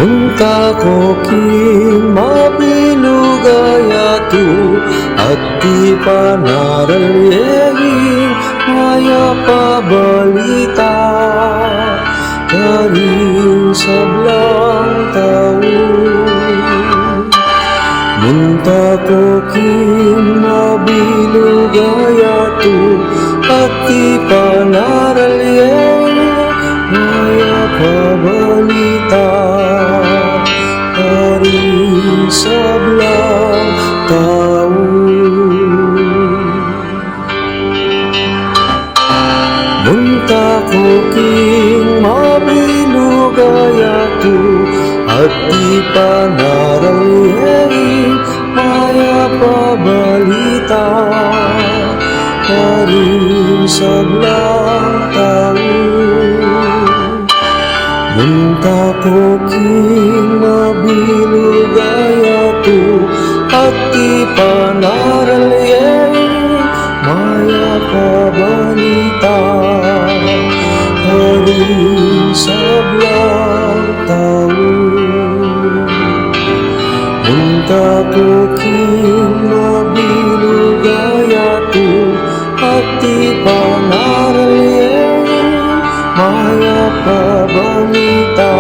Unta ko king mabilugayatu at di panaralyehin maya pabalita karing sablang taon. Unta ko king mabilugayatu at di panaralyehin maya pabalita sablang taon. Munta ko king mabilugayatu at di panaralyehin maya pabalita karing sablang taon. Munta ko king mabilugayatu at di panaralyehin maya pabalita karing sablang taon. Munta ko king mabilugayatu at di panaralyehin maya pabalita